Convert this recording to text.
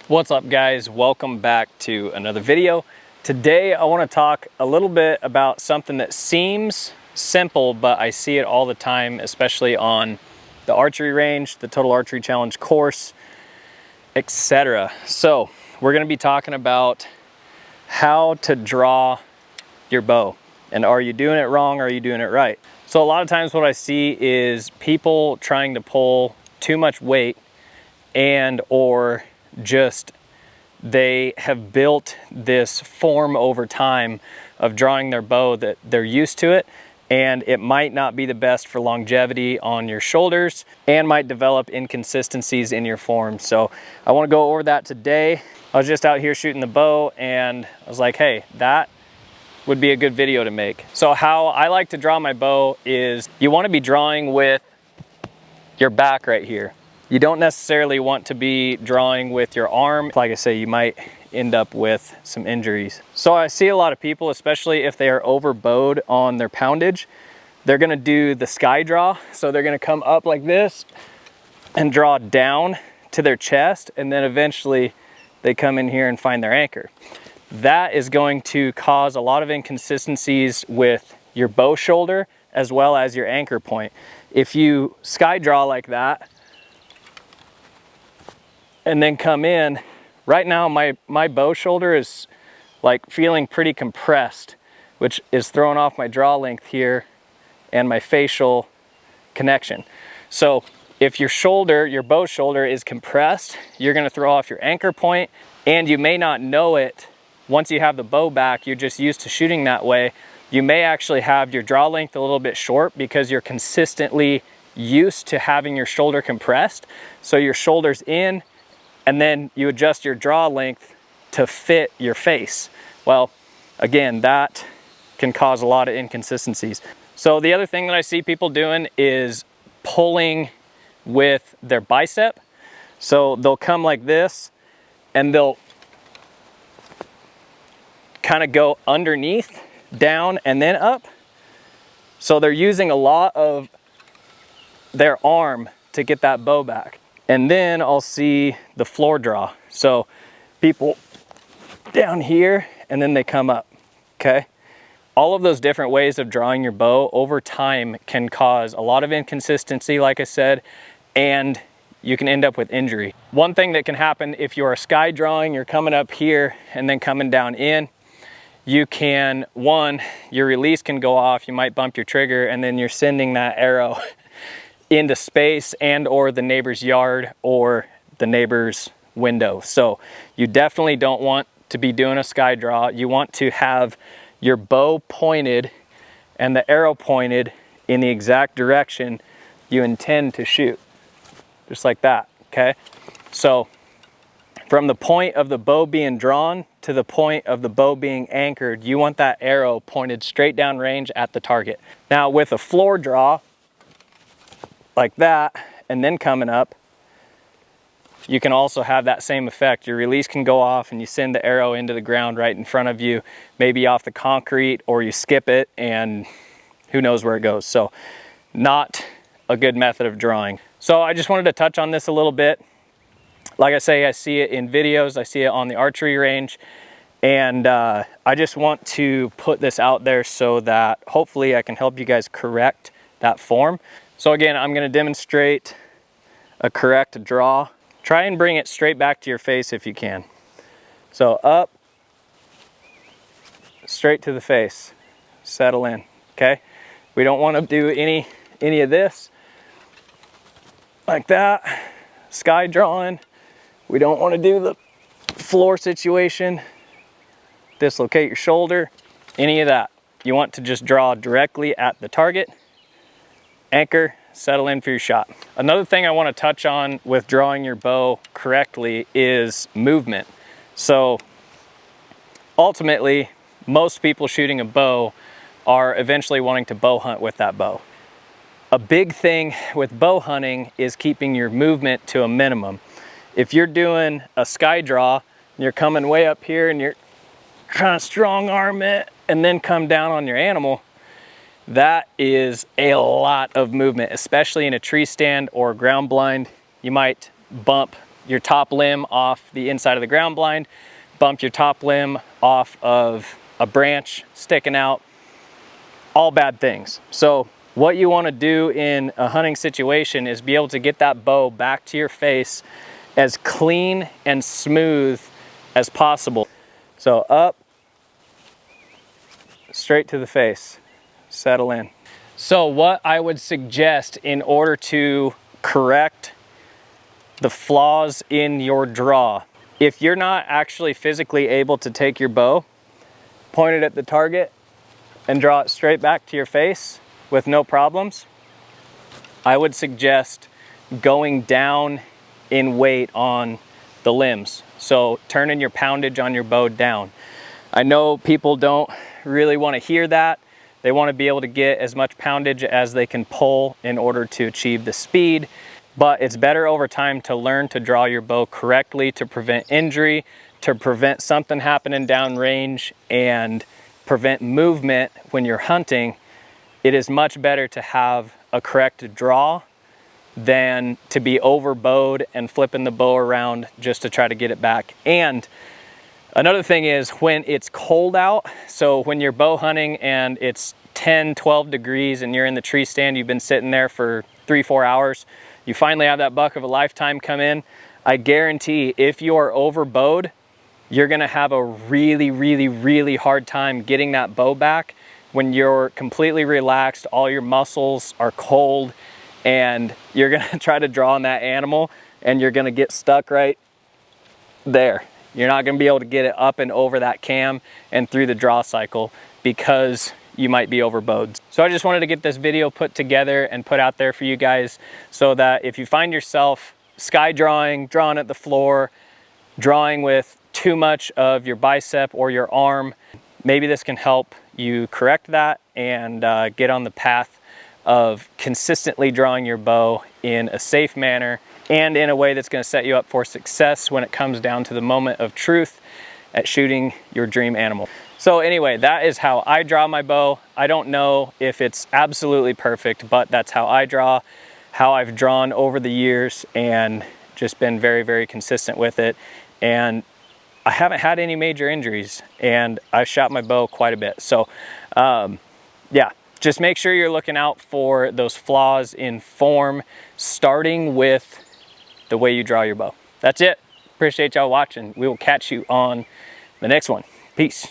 What's up, guys? Welcome back to another video. Today I want to talk a little bit about something that seems simple, but I see it all the time, especially on the archery range, the Total Archery Challenge course, etc. So we're going to be talking about how to draw your bow, and are you doing it wrong or are you doing it right? So a lot of times what I see is people trying to pull too much weight, and or just they have built this form over time of drawing their bow that they're used to it, and it might not be the best for longevity on your shoulders and might develop inconsistencies in your form. So I want to go over that today. I was just out here shooting the bow and I was like, hey, that would be a good video to make. So how I like to draw my bow is you want to be drawing with your back right here. You don't necessarily want to be drawing with your arm. Like I say, you might end up with some injuries. So I see a lot of people, especially if they are overbowed on their poundage, they're gonna do the sky draw. So they're gonna come up like this and draw down to their chest, and then eventually they come in here and find their anchor. That is going to cause a lot of inconsistencies with your bow shoulder as well as your anchor point. If you sky draw like that, and then come in, right now my bow shoulder is like feeling pretty compressed, which is throwing off my draw length here and my facial connection. So if your shoulder, your bow shoulder is compressed, you're gonna throw off your anchor point, and you may not know it. Once you have the bow back, you're just used to shooting that way. You may actually have your draw length a little bit short because you're consistently used to having your shoulder compressed. So your shoulder's in, and then you adjust your draw length to fit your face. Well, again, that can cause a lot of inconsistencies. So the other thing that I see people doing is pulling with their bicep. So they'll come like this and they'll kind of go underneath, down, and then up. So they're using a lot of their arm to get that bow back. And then I'll see the floor draw. So people down here and then they come up, okay? All of those different ways of drawing your bow over time can cause a lot of inconsistency, like I said, and you can end up with injury. One thing that can happen if you're sky drawing, you're coming up here and then coming down in, you can, one, your release can go off, you might bump your trigger, and then you're sending that arrow into space and or the neighbor's yard or the neighbor's window. So you definitely don't want to be doing a sky draw. You want to have your bow pointed and the arrow pointed in the exact direction you intend to shoot. Just like that, okay? So from the point of the bow being drawn to the point of the bow being anchored, you want that arrow pointed straight down range at the target. Now with a floor draw, like that, and then coming up, you can also have that same effect. Your release can go off and you send the arrow into the ground right in front of you, maybe off the concrete, or you skip it and who knows where it goes. So not a good method of drawing. So I just wanted to touch on this a little bit. Like I say, I see it in videos, I see it on the archery range, and I just want to put this out there so that hopefully I can help you guys correct that form. So again, I'm going to demonstrate a correct draw. Try and bring it straight back to your face if you can. So up, straight to the face, settle in, okay? We don't want to do any of this, like that, sky drawing. We don't want to do the floor situation, dislocate your shoulder, any of that. You want to just draw directly at the target, anchor, settle in for your shot. Another thing I want to touch on with drawing your bow correctly is movement. So ultimately, most people shooting a bow are eventually wanting to bow hunt with that bow. A big thing with bow hunting is keeping your movement to a minimum. If you're doing a sky draw, and you're coming way up here and you're trying to strong arm it and then come down on your animal, that is a lot of movement, especially in a tree stand or ground blind. You might bump your top limb off the inside of the ground blind, bump your top limb off of a branch sticking out, all bad things. So what you want to do in a hunting situation is be able to get that bow back to your face as clean and smooth as possible. So up, straight to the face, settle in. So what I would suggest in order to correct the flaws in your draw, if you're not actually physically able to take your bow, point it at the target and draw it straight back to your face with no problems, I would suggest going down in weight on the limbs. So turning your poundage on your bow down. I know people don't really want to hear that. They want to be able to get as much poundage as they can pull in order to achieve the speed, but it's better over time to learn to draw your bow correctly to prevent injury, to prevent something happening downrange, and prevent movement when you're hunting. It is much better to have a correct draw than to be overbowed and flipping the bow around just to try to get it back. And another thing is when it's cold out, so when you're bow hunting and it's 10, 12 degrees and you're in the tree stand, you've been sitting there for 3-4 hours, you finally have that buck of a lifetime come in, I guarantee if you're overbowed, you're gonna have a really hard time getting that bow back when you're completely relaxed, all your muscles are cold, and you're gonna try to draw on that animal and you're gonna get stuck right there. You're not gonna be able to get it up and over that cam and through the draw cycle because you might be overbowed. So I just wanted to get this video put together and put out there for you guys so that if you find yourself sky drawing, drawing at the floor, drawing with too much of your bicep or your arm, maybe this can help you correct that and get on the path of consistently drawing your bow in a safe manner and in a way that's going to set you up for success when it comes down to the moment of truth at shooting your dream animal. So anyway, that is how I draw my bow. I don't know if it's absolutely perfect, but that's how I draw, how I've drawn over the years, and just been very consistent with it. And I haven't had any major injuries, and I've shot my bow quite a bit. So yeah, just make sure you're looking out for those flaws in form, starting with the way you draw your bow. That's it. Appreciate y'all watching. We will catch you on the next one. Peace.